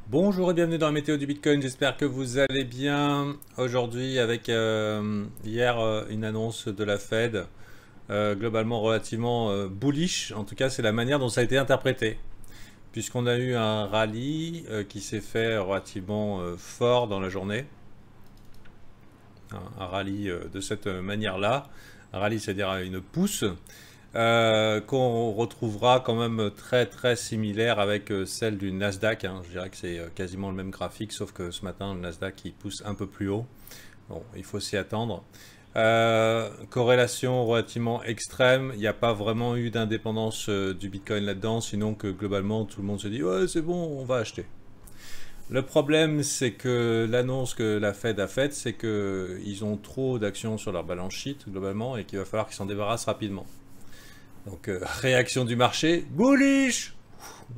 Bonjour et bienvenue dans la météo du Bitcoin, j'espère que vous allez bien. Aujourd'hui avec hier une annonce de la Fed, globalement relativement bullish, en tout cas c'est la manière dont ça a été interprété. Puisqu'on a eu un rallye qui s'est fait relativement fort dans la journée, un rallye de cette manière-là, un rallye c'est-à-dire une pousse, qu'on retrouvera quand même très très similaire avec celle du Nasdaq. Je dirais que c'est quasiment le même graphique, sauf que ce matin le Nasdaq il pousse un peu plus haut. Bon, il faut s'y attendre. Corrélation relativement extrême, il n'y a pas vraiment eu d'indépendance du Bitcoin là-dedans, sinon que globalement tout le monde se dit ouais c'est bon, on va acheter. Le problème, c'est que l'annonce que la Fed a faite, c'est qu'ils ont trop d'actions sur leur balance sheet globalement et qu'il va falloir qu'ils s'en débarrassent rapidement. Donc réaction du marché, bullish,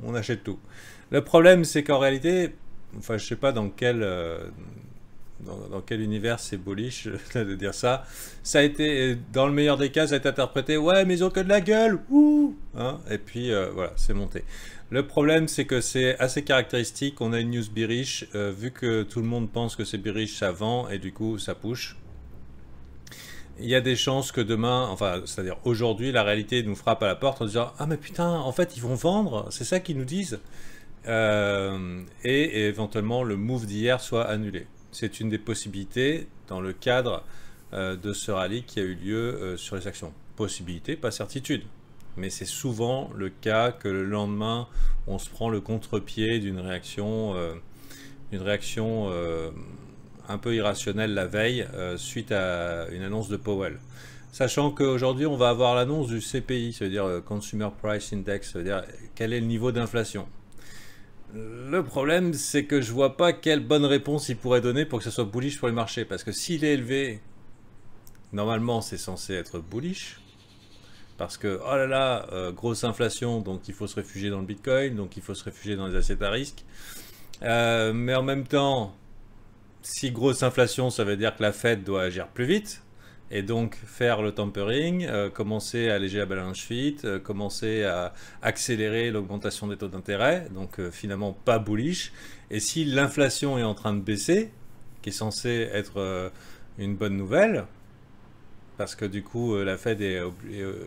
on achète tout. Le problème c'est qu'en réalité, enfin je sais pas dans quel univers c'est bullish de dire ça. Ça a été, dans le meilleur des cas, ça a été interprété, ouais mais ils ont que de la gueule, ouh, hein, et puis voilà, c'est monté. Le problème c'est que c'est assez caractéristique, on a une news bearish, vu que tout le monde pense que c'est bearish, ça vend et du coup ça push. Il y a des chances que demain, enfin, c'est-à-dire aujourd'hui, la réalité nous frappe à la porte en disant ah mais putain, en fait ils vont vendre, c'est ça qu'ils nous disent, et éventuellement le move d'hier soit annulé. C'est une des possibilités dans le cadre de ce rallye qui a eu lieu sur les actions. Possibilité, pas certitude, mais c'est souvent le cas que le lendemain on se prend le contre-pied d'une réaction, un peu irrationnelle la veille suite à une annonce de Powell. Sachant qu'aujourd'hui, on va avoir l'annonce du CPI, ça veut dire Consumer Price Index, ça veut dire quel est le niveau d'inflation. Le problème, c'est que je vois pas quelle bonne réponse il pourrait donner pour que ça soit bullish pour les marchés. Parce que s'il est élevé, normalement, c'est censé être bullish. Parce que, oh là là, grosse inflation, donc il faut se réfugier dans le Bitcoin, donc il faut se réfugier dans les assets à risque. Mais en même temps, si grosse inflation, ça veut dire que la Fed doit agir plus vite et donc faire le tempering, commencer à alléger la balance sheet, commencer à accélérer l'augmentation des taux d'intérêt, donc finalement pas bullish. Et si l'inflation est en train de baisser, qui est censé être une bonne nouvelle, parce que du coup la Fed est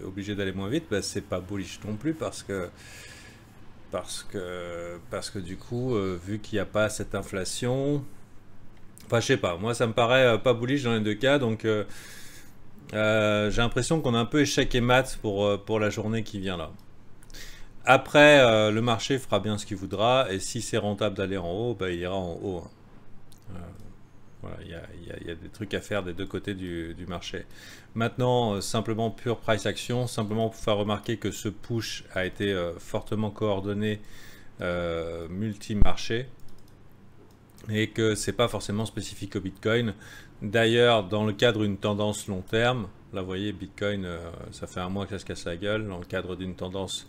obligée d'aller moins vite, bah, c'est pas bullish non plus parce que du coup, vu qu'il n'y a pas cette inflation, enfin, je sais pas, moi ça me paraît pas bullish dans les deux cas, donc j'ai l'impression qu'on a un peu échec et mat pour la journée qui vient là. Après, le marché fera bien ce qu'il voudra, et si c'est rentable d'aller en haut, bah, il ira en haut. Voilà, il y a des trucs à faire des deux côtés du marché. Maintenant, simplement pure price action, simplement pour faire remarquer que ce push a été fortement coordonné multi-marché et que c'est pas forcément spécifique au Bitcoin. D'ailleurs, dans le cadre d'une tendance long terme, là vous voyez Bitcoin, ça fait un mois que ça se casse la gueule, dans le cadre d'une tendance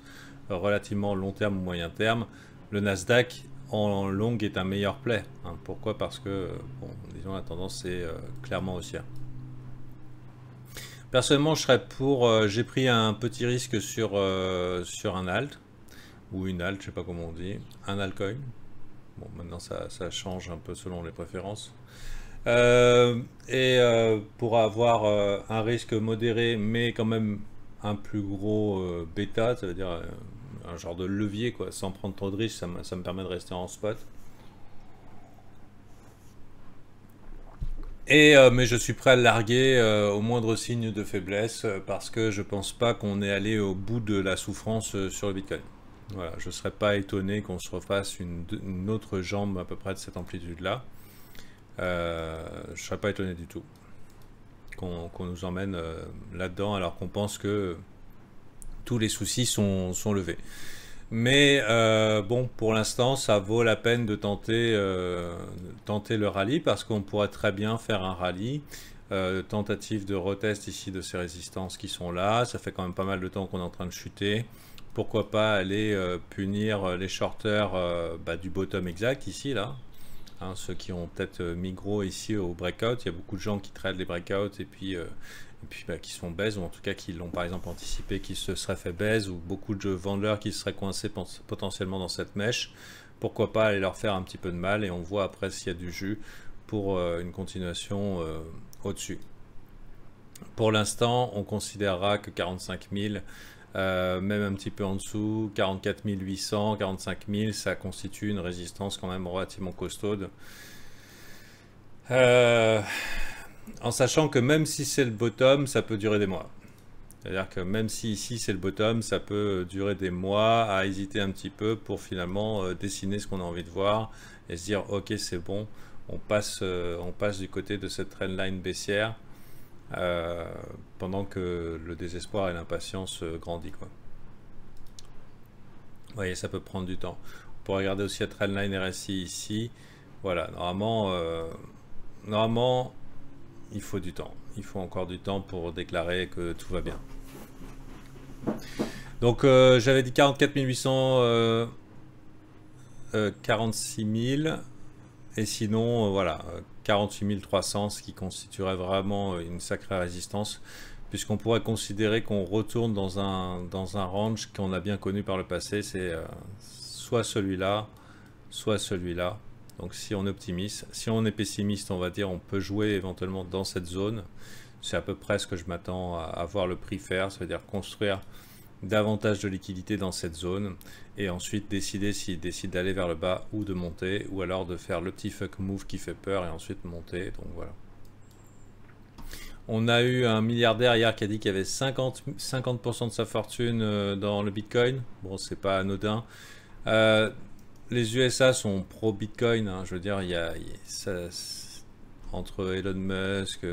relativement long terme ou moyen terme, le Nasdaq en longue est un meilleur play. Pourquoi? Parce que, bon, disons la tendance est clairement haussière. Personnellement, je serais pour, j'ai pris un petit risque sur un alt, ou une alt, je sais pas comment on dit, un altcoin. Bon, maintenant ça change un peu selon les préférences. Pour avoir un risque modéré, mais quand même un plus gros bêta, ça veut dire un genre de levier, quoi, sans prendre trop de risques, ça me permet de rester en spot. Mais je suis prêt à le larguer au moindre signe de faiblesse parce que je pense pas qu'on est allé au bout de la souffrance sur le Bitcoin. Voilà, je ne serais pas étonné qu'on se refasse une autre jambe à peu près de cette amplitude-là. Je ne serais pas étonné du tout qu'on nous emmène là-dedans alors qu'on pense que tous les soucis sont levés. Mais bon, pour l'instant, ça vaut la peine de tenter le rallye parce qu'on pourrait très bien faire un rallye. Tentative de retest ici de ces résistances qui sont là. Ça fait quand même pas mal de temps qu'on est en train de chuter. Pourquoi pas aller punir les shorters du bottom exact ici, là. Hein, ceux qui ont peut-être mis gros ici au breakout. Il y a beaucoup de gens qui trade les breakouts et puis qui se font baise, ou en tout cas qui l'ont par exemple anticipé, qui se seraient fait baise, ou beaucoup de vendeurs qui seraient coincés potentiellement dans cette mèche. pourquoi pas aller leur faire un petit peu de mal et on voit après s'il y a du jus pour une continuation au-dessus. Pour l'instant, on considérera que 45 000, même un petit peu en dessous, 44 800, 45 000, ça constitue une résistance quand même relativement costaude. En sachant que même si c'est le bottom, ça peut durer des mois. C'est-à-dire que même si ici c'est le bottom, ça peut durer des mois à hésiter un petit peu pour finalement dessiner ce qu'on a envie de voir et se dire ok c'est bon, on passe du côté de cette trendline baissière pendant que le désespoir et l'impatience grandit quoi. Vous voyez, ça peut prendre du temps. On peut regarder aussi la trendline RSI ici. Voilà, normalement il faut du temps. Il faut encore du temps pour déclarer que tout va bien. Donc j'avais dit 44 800, 46 000 et sinon voilà 48 300, ce qui constituerait vraiment une sacrée résistance puisqu'on pourrait considérer qu'on retourne dans un range qu'on a bien connu par le passé, c'est soit celui-là, soit celui-là. Donc si on est optimiste, si on est pessimiste, on va dire on peut jouer éventuellement dans cette zone. C'est à peu près ce que je m'attends à voir le prix faire, c'est-à-dire construire davantage de liquidité dans cette zone et ensuite décider s'il décide d'aller vers le bas ou de monter ou alors de faire le petit fuck move qui fait peur et ensuite monter. Donc voilà. On a eu un milliardaire hier qui a dit qu'il y avait 50% de sa fortune dans le Bitcoin. Bon, c'est pas anodin. Les USA sont pro-Bitcoin, hein, je veux dire, il y a entre Elon Musk,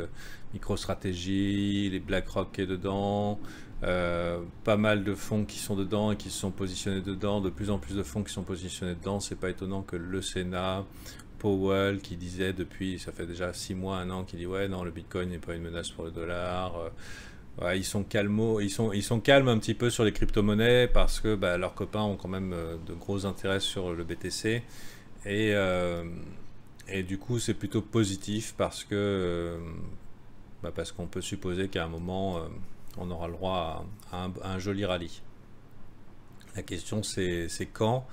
MicroStrategy, les BlackRock qui est dedans, pas mal de fonds qui sont dedans et qui se sont positionnés dedans, de plus en plus de fonds qui sont positionnés dedans. C'est pas étonnant que le Sénat, Powell qui disait depuis, ça fait déjà 6 mois, 1 an, qui dit ouais non le Bitcoin n'est pas une menace pour le dollar. Ouais, ils sont calmes un petit peu sur les crypto-monnaies parce que bah, leurs copains ont quand même de gros intérêts sur le BTC et du coup c'est plutôt positif parce que parce qu'on peut supposer qu'à un moment on aura le droit à un joli rallye. La question c'est quand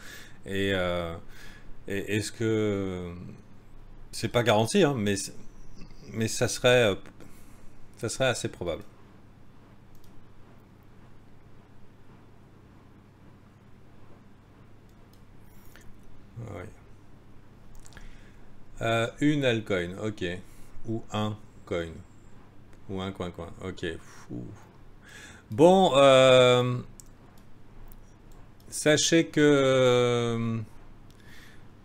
et est-ce que c'est pas garanti hein, mais ça serait assez probable. Ouais. Une altcoin, ok. Ou un coin. Ou un coin. Ok. Fou. Bon, sachez que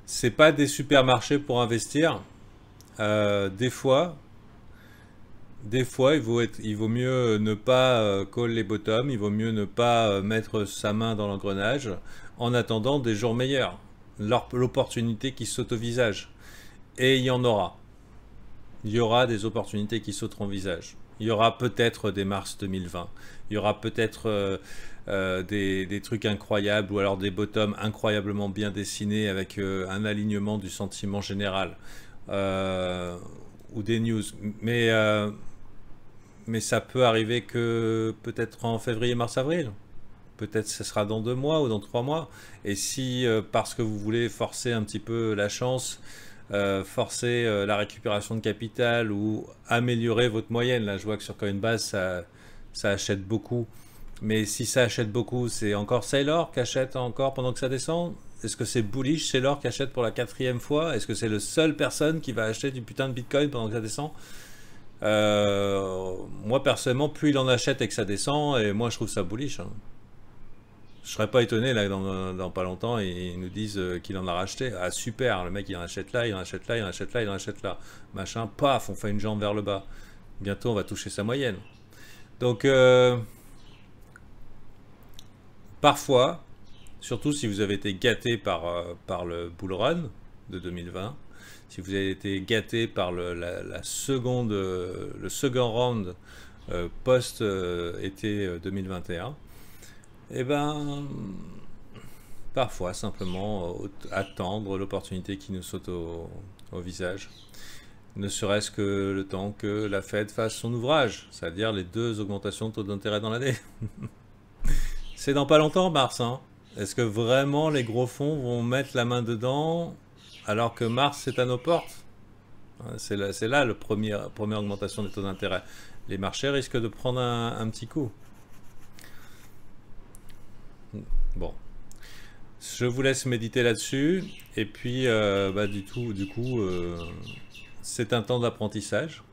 c'est pas des supermarchés pour investir. Des fois, il vaut mieux ne pas call les bottoms, il vaut mieux ne pas mettre sa main dans l'engrenage en attendant des jours meilleurs. L'opportunité qui saute au visage. Et il y en aura. Il y aura des opportunités qui sauteront au visage. Il y aura peut-être des mars 2020. Il y aura peut-être des trucs incroyables ou alors des bottoms incroyablement bien dessinés avec un alignement du sentiment général. Ou des news. Mais ça peut arriver que peut-être en février, mars, avril. Peut-être ce sera dans 2 mois ou dans 3 mois. Et si, parce que vous voulez forcer un petit peu la chance, forcer la récupération de capital ou améliorer votre moyenne, là je vois que sur Coinbase ça achète beaucoup. Mais si ça achète beaucoup, c'est encore Saylor qui achète encore pendant que ça descend? Est-ce que c'est bullish Saylor qui achète pour la 4e fois? Est-ce que c'est le seul personne qui va acheter du putain de Bitcoin pendant que ça descend? Moi personnellement, plus il en achète et que ça descend, et moi je trouve ça bullish. Hein. Je serais pas étonné là dans pas longtemps ils nous disent qu'il en a racheté. Ah super, le mec il en achète là, il en achète là, il en achète là, il en achète là. Machin, paf, on fait une jambe vers le bas. Bientôt on va toucher sa moyenne. Donc parfois, surtout si vous avez été gâté par le bull run de 2020, si vous avez été gâté par le second round post-été 2021, et ben parfois simplement attendre l'opportunité qui nous saute au visage, ne serait-ce que le temps que la Fed fasse son ouvrage, c'est-à-dire les 2 augmentations de taux d'intérêt dans l'année. C'est dans pas longtemps, mars, hein. Est-ce que vraiment les gros fonds vont mettre la main dedans alors que Mars est à nos portes? C'est là la première augmentation des taux d'intérêt. Les marchés risquent de prendre un petit coup. Bon, je vous laisse méditer là-dessus. Et puis, du coup, c'est un temps d'apprentissage.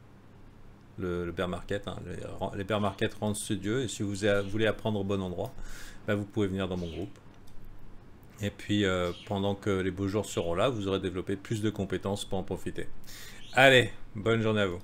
Le bear market, hein. Les bear market rendent studieux. Et si vous voulez apprendre au bon endroit, bah, vous pouvez venir dans mon groupe. Et puis, pendant que les beaux jours seront là, vous aurez développé plus de compétences pour en profiter. Allez, bonne journée à vous.